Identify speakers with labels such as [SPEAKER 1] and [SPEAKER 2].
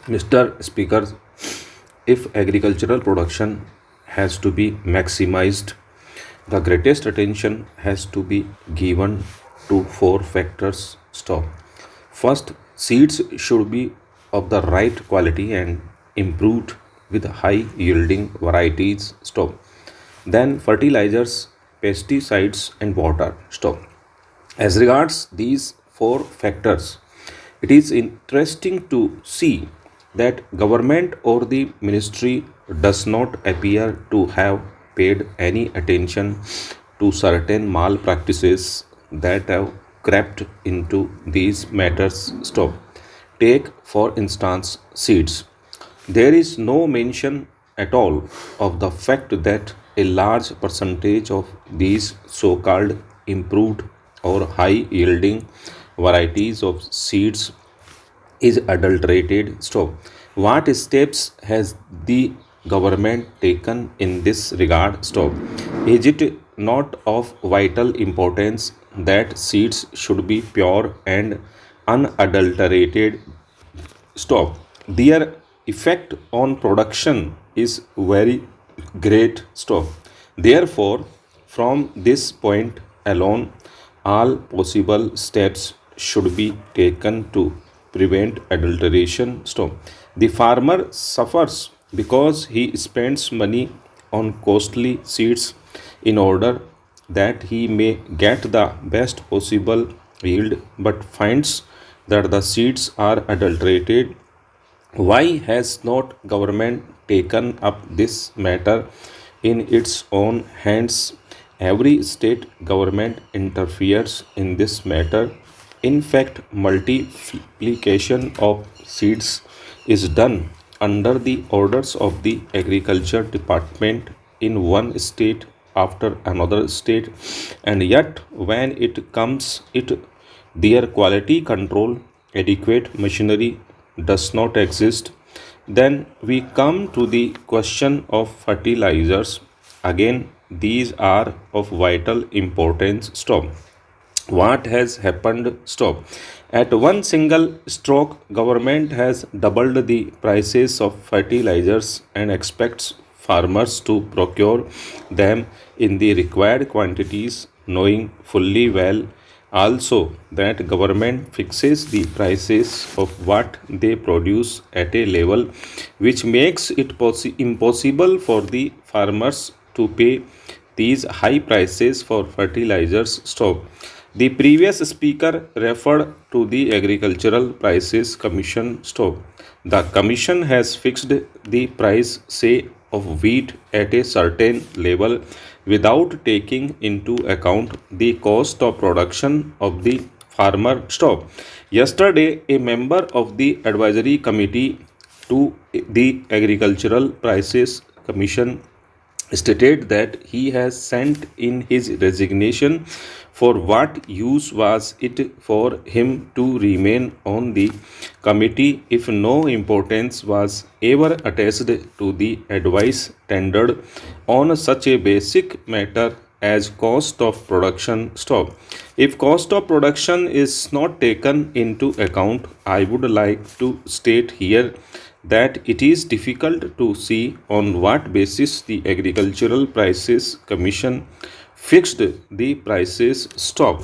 [SPEAKER 1] Mr. Speaker, if agricultural production has to be maximized, the greatest attention has to be given to four factors. Stop. First, seeds should be of the right quality and improved with high yielding varieties. Stop. Then, fertilizers, pesticides, and water. Stop. As regards these four factors, it is interesting to see that government or the ministry does not appear to have paid any attention to certain malpractices that have crept into these matters. Stop. Take, for instance, seeds. There is no mention at all of the fact that a large percentage of these so called improved or high yielding varieties of seeds is adulterated. Stop. What steps has the government taken in this regard? Stop. Is it not of vital importance that seeds should be pure and unadulterated? Stop. Their effect on production is very great. Stop. Therefore, from this point alone, all possible steps should be taken to prevent adulteration. Stop. The farmer suffers because he spends money on costly seeds in order that he may get the best possible yield but finds that the seeds are adulterated. Why has not government taken up this matter in its own hands? Every state government interferes in this matter. In fact, multiplication of seeds is done under the orders of the agriculture department in one state after another state, and yet when it comes it their quality control adequate machinery does not exist. Then we come to the question of fertilizers. Again, these are of vital importance. Stop. What has happened? Stop. At one single stroke, government has doubled the prices of fertilizers and expects farmers to procure them in the required quantities, knowing fully well also that government fixes the prices of what they produce at a level which makes it impossible for the farmers to pay these high prices for fertilizers. Stop. The previous speaker referred to the Agricultural Prices Commission. Stop. The commission has fixed the price, say, of wheat at a certain level without taking into account the cost of production of the farmer. Stop. Yesterday, a member of the advisory committee to the Agricultural Prices Commission stated that he has sent in his resignation. For what use was it for him to remain on the committee if no importance was ever attached to the advice tendered on such a basic matter as cost of production? Stop. If cost of production is not taken into account, I would like to state here that it is difficult to see on what basis the Agricultural Prices Commission fixed the prices. Stop.